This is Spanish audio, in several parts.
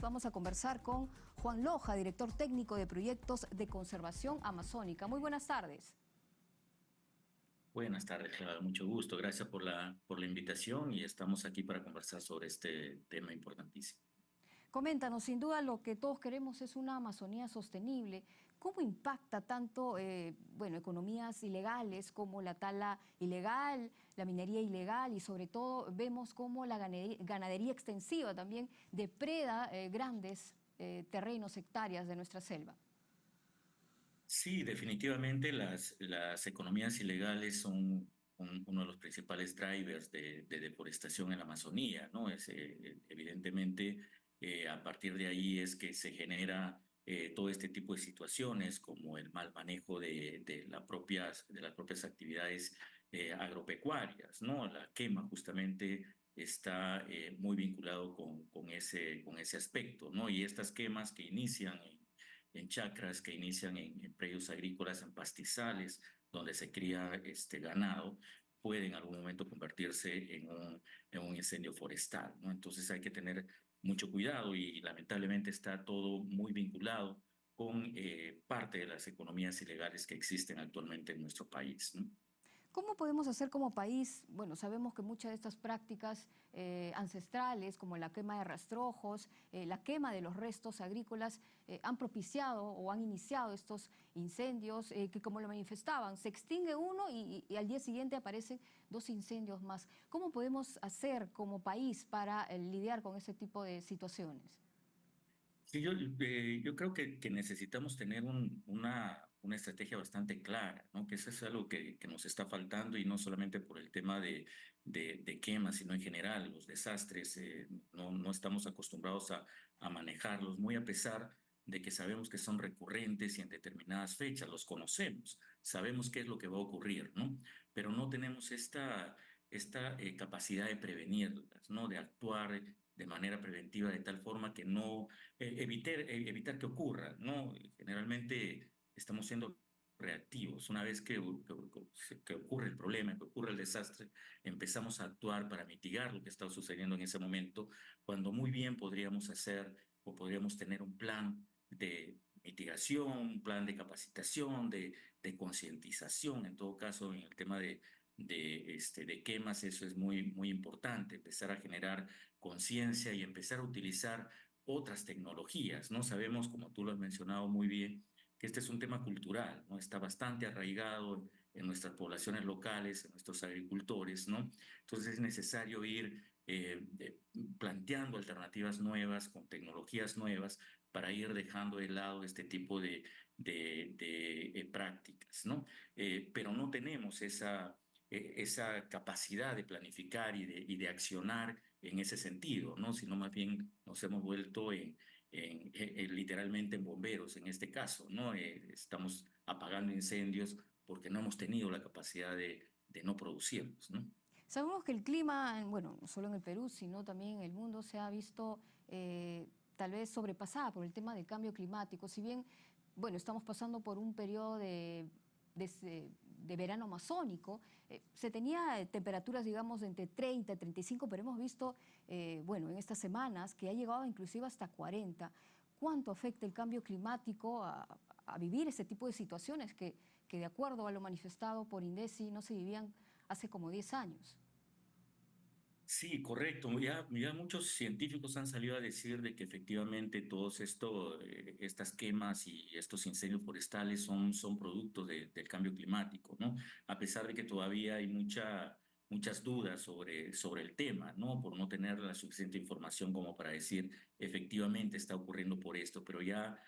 Vamos a conversar con Juan Loja, director técnico de proyectos de conservación amazónica. Muy buenas tardes. Buenas tardes, Clara. Mucho gusto. Gracias por la invitación y estamos aquí para conversar sobre este tema importantísimo. Coméntanos, sin duda lo que todos queremos es una Amazonía sostenible. ¿Cómo impacta tanto, economías ilegales como la tala ilegal, la minería ilegal y sobre todo vemos cómo la ganadería extensiva también depreda grandes terrenos, hectáreas de nuestra selva? Sí, definitivamente las economías ilegales son uno de los principales drivers de deforestación en la Amazonía, ¿no? Evidentemente, a partir de ahí es que se genera todo este tipo de situaciones, como el mal manejo de las propias actividades agropecuarias, ¿no? La quema justamente está muy vinculado con ese aspecto, ¿no? Y estas quemas que inician en chacras, que inician en predios agrícolas, en pastizales, donde se cría ganado, puede en algún momento convertirse en un incendio forestal, ¿no? Entonces hay que tener mucho cuidado y lamentablemente está todo muy vinculado con parte de las economías ilegales que existen actualmente en nuestro país, ¿no? ¿Cómo podemos hacer como país? Bueno, sabemos que muchas de estas prácticas ancestrales, como la quema de rastrojos, la quema de los restos agrícolas, han propiciado o han iniciado estos incendios que, como lo manifestaban, se extingue uno y al día siguiente aparecen dos incendios más. ¿Cómo podemos hacer como país para lidiar con ese tipo de situaciones? Sí, yo creo que necesitamos tener una estrategia bastante clara, ¿no? Que eso es algo que nos está faltando y no solamente por el tema de quemas, sino en general, los desastres, no estamos acostumbrados a manejarlos, muy a pesar de que sabemos que son recurrentes y en determinadas fechas, los conocemos, sabemos qué es lo que va a ocurrir, ¿no? Pero no tenemos esta capacidad de prevenirlas, ¿no? De actuar de manera preventiva de tal forma que no evitar que ocurra, ¿no? Generalmente estamos siendo reactivos. Una vez que ocurre el problema, que ocurre el desastre, empezamos a actuar para mitigar lo que está sucediendo en ese momento, cuando muy bien podríamos hacer o podríamos tener un plan de mitigación, un plan de capacitación, de concientización, en todo caso, en el tema de quemas, eso es muy importante, empezar a generar conciencia y empezar a utilizar otras tecnologías, ¿no? Sabemos, como tú lo has mencionado muy bien, que este es un tema cultural, ¿no? Está bastante arraigado en nuestras poblaciones locales, en nuestros agricultores, ¿no? Entonces es necesario ir planteando alternativas nuevas, con tecnologías nuevas, para ir dejando de lado este tipo de prácticas, ¿no? Pero no tenemos esa capacidad de planificar y de accionar en ese sentido, ¿no? Sino más bien nos hemos vuelto literalmente en bomberos en este caso, ¿no? Estamos apagando incendios porque no hemos tenido la capacidad de no producirlos, ¿no? Sabemos que el clima, bueno, no solo en el Perú, sino también en el mundo, se ha visto tal vez sobrepasada por el tema del cambio climático. Si bien, bueno, estamos pasando por un periodo de verano amazónico, se tenía temperaturas, digamos, de entre 30 y 35, pero hemos visto, bueno, en estas semanas que ha llegado inclusive hasta 40. ¿Cuánto afecta el cambio climático a vivir ese tipo de situaciones que de acuerdo a lo manifestado por INDECI no se vivían hace como 10 años? Sí, correcto. Ya muchos científicos han salido a decir de que efectivamente estas quemas y estos incendios forestales son productos del cambio climático, ¿no? A pesar de que todavía hay muchas dudas sobre el tema, ¿no? Por no tener la suficiente información como para decir efectivamente está ocurriendo por esto, pero ya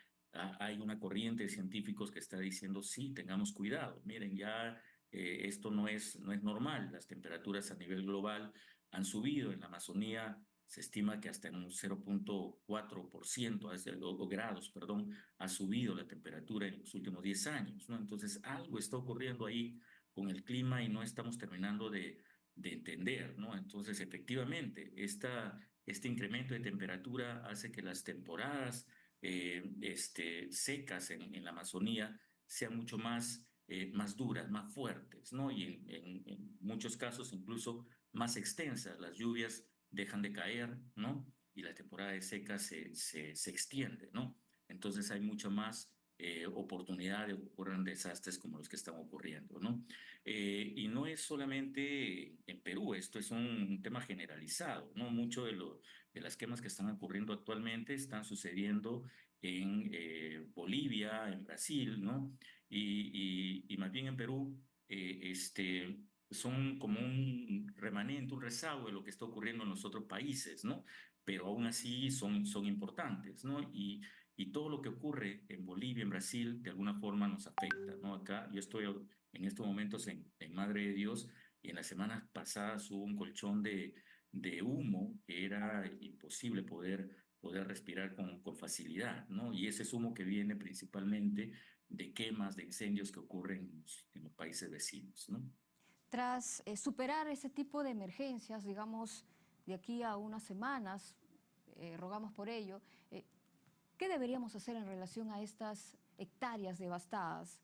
hay una corriente de científicos que está diciendo sí, tengamos cuidado. Miren, ya esto no es normal. Las temperaturas a nivel global han subido. En la Amazonía se estima que hasta en un 0,4% o grados, perdón, ha subido la temperatura en los últimos 10 años, ¿no? Entonces, algo está ocurriendo ahí con el clima y no estamos terminando de entender, ¿no? Entonces, efectivamente, este incremento de temperatura hace que las temporadas secas en la Amazonía sean mucho más duras, más fuertes, ¿no? Y en muchos casos incluso más extensas. Las lluvias dejan de caer, ¿no? y la temporada de seca se extiende, ¿no? Entonces hay mucha más oportunidad de que ocurran desastres como los que están ocurriendo, ¿no? Y no es solamente en Perú, esto es un tema generalizado, ¿no? Mucho de las quemas que están ocurriendo actualmente están sucediendo en Bolivia, en Brasil, ¿no? Y más bien en Perú, son como un remanente, un rezago de lo que está ocurriendo en los otros países, ¿no? Pero aún así son importantes, ¿no? Y todo lo que ocurre en Bolivia, en Brasil, de alguna forma nos afecta, ¿no? Acá yo estoy en estos momentos en Madre de Dios y en las semanas pasadas hubo un colchón de humo que era imposible poder respirar con facilidad, ¿no? Y ese es humo que viene principalmente de quemas, de incendios que ocurren en los países vecinos, ¿no? Tras superar ese tipo de emergencias, digamos, de aquí a unas semanas, rogamos por ello, ¿qué deberíamos hacer en relación a estas hectáreas devastadas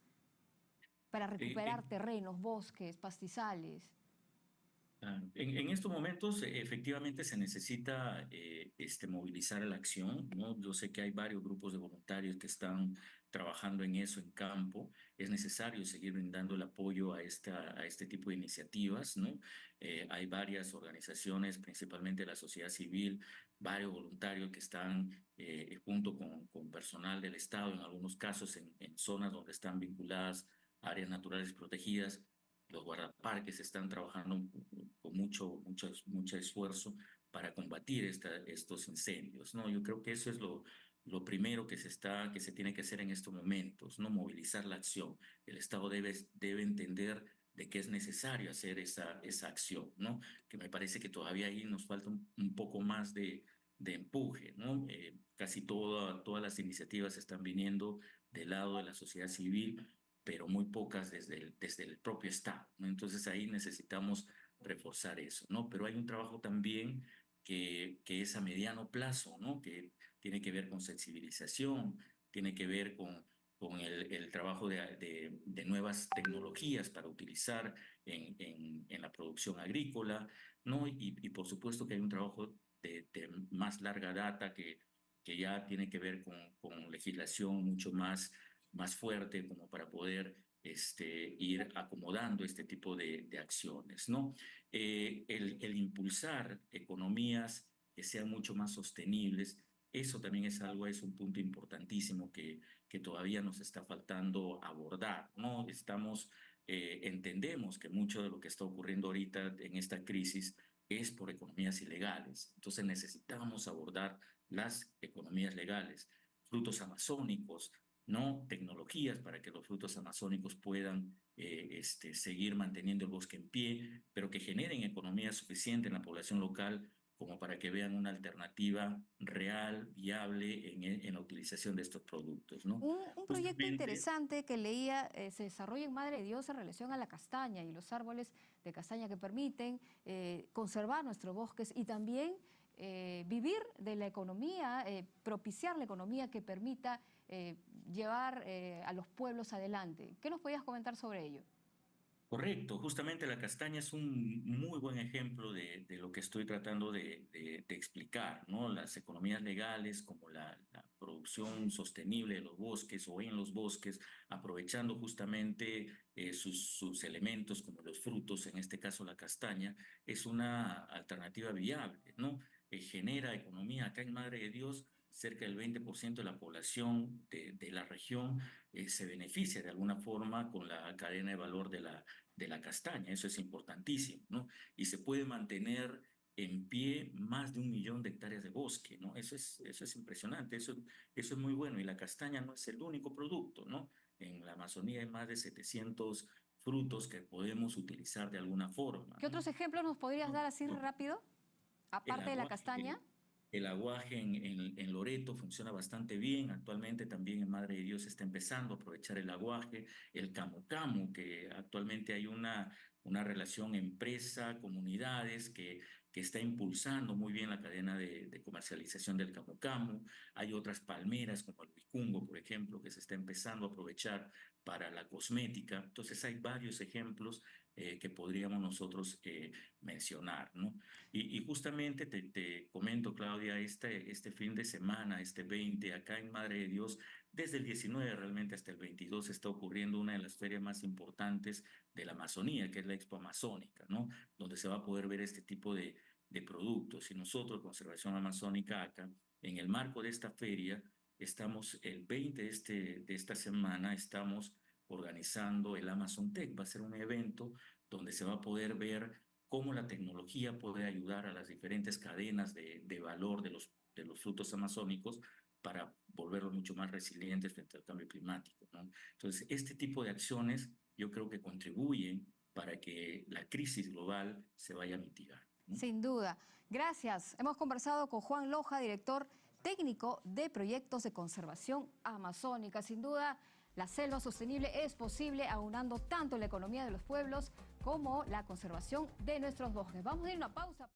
para Eh, recuperar en, terrenos, bosques, pastizales? en estos momentos, efectivamente, se necesita movilizar la acción, ¿no? Yo sé que hay varios grupos de voluntarios que están trabajando en eso en campo. Es necesario seguir brindando el apoyo a este tipo de iniciativas, ¿no? Hay varias organizaciones, principalmente la sociedad civil, varios voluntarios que están junto con personal del Estado, en algunos casos en zonas donde están vinculadas a áreas naturales protegidas. Los guardaparques están trabajando con mucho esfuerzo para combatir estos incendios, ¿no? Yo creo que eso es lo primero que se tiene que hacer en estos momentos, ¿no? Movilizar la acción. El Estado debe entender de que es necesario hacer esa acción, ¿no? Que me parece que todavía ahí nos falta un poco más de empuje, ¿no? Casi todas las iniciativas están viniendo del lado de la sociedad civil, pero muy pocas desde el propio Estado, ¿no? Entonces ahí necesitamos reforzar eso, ¿no? Pero hay un trabajo también que es a mediano plazo, ¿no? Que tiene que ver con sensibilización, tiene que ver con el trabajo de nuevas tecnologías para utilizar en la producción agrícola, ¿no? Y por supuesto que hay un trabajo de más larga data que ya tiene que ver con legislación mucho más fuerte como para poder ir acomodando este tipo de acciones, ¿no? El impulsar economías que sean mucho más sostenibles, eso también es un punto importantísimo que todavía nos está faltando abordar, ¿no? Entendemos que mucho de lo que está ocurriendo ahorita en esta crisis es por economías ilegales. Entonces necesitamos abordar las economías legales, frutos amazónicos, ¿no? Tecnologías para que los frutos amazónicos puedan seguir manteniendo el bosque en pie, pero que generen economía suficiente en la población local como para que vean una alternativa real, viable en la utilización de estos productos, ¿no? Un proyecto Justamente, interesante que leía se desarrolla en Madre de Dios en relación a la castaña y los árboles de castaña que permiten conservar nuestros bosques y también vivir de la economía, propiciar la economía que permita llevar a los pueblos adelante. ¿Qué nos podías comentar sobre ello? correcto, justamente la castaña es un muy buen ejemplo de lo que estoy tratando de explicar, ¿no? Las economías legales como la producción sostenible de los bosques o en los bosques, aprovechando justamente sus elementos como los frutos, en este caso la castaña, es una alternativa viable, ¿no? Genera economía acá en Madre de Dios. Cerca del 20% de la población de la región se beneficia de alguna forma con la cadena de valor de la castaña, eso es importantísimo, ¿no? Y se puede mantener en pie más de 1 millón de hectáreas de bosque, ¿no? Eso es impresionante, eso es muy bueno. Y la castaña no es el único producto, ¿no? En la Amazonía hay más de 700 frutos que podemos utilizar de alguna forma, ¿Qué ¿no? otros ejemplos nos podrías dar así No, rápido, el aparte de la aguaje, castaña? el aguaje en Loreto funciona bastante bien. Actualmente también en Madre de Dios se está empezando a aprovechar el aguaje. El camu camu, que actualmente hay una relación empresa-comunidades que está impulsando muy bien la cadena de comercialización del camu camu. Hay otras palmeras como el vicungo, por ejemplo, que se está empezando a aprovechar para la cosmética. Entonces hay varios ejemplos que podríamos nosotros mencionar, ¿no? Y justamente te comento, Claudia, este fin de semana, este 20, acá en Madre de Dios, desde el 19 realmente hasta el 22 está ocurriendo una de las ferias más importantes de la Amazonía, que es la Expo Amazónica, ¿no? Donde se va a poder ver este tipo de productos. Y nosotros, Conservación Amazónica acá, en el marco de esta feria, estamos el 20 de esta semana, estamos organizando el Amazon Tech. Va a ser un evento donde se va a poder ver cómo la tecnología puede ayudar a las diferentes cadenas de valor de los frutos amazónicos para volverlos mucho más resilientes frente al cambio climático, ¿no? Entonces, este tipo de acciones yo creo que contribuyen para que la crisis global se vaya a mitigar, ¿no? Sin duda. Gracias. Hemos conversado con Juan Loja, director técnico de proyectos de conservación amazónica. Sin duda, la selva sostenible es posible aunando tanto la economía de los pueblos como la conservación de nuestros bosques. Vamos a ir a una pausa.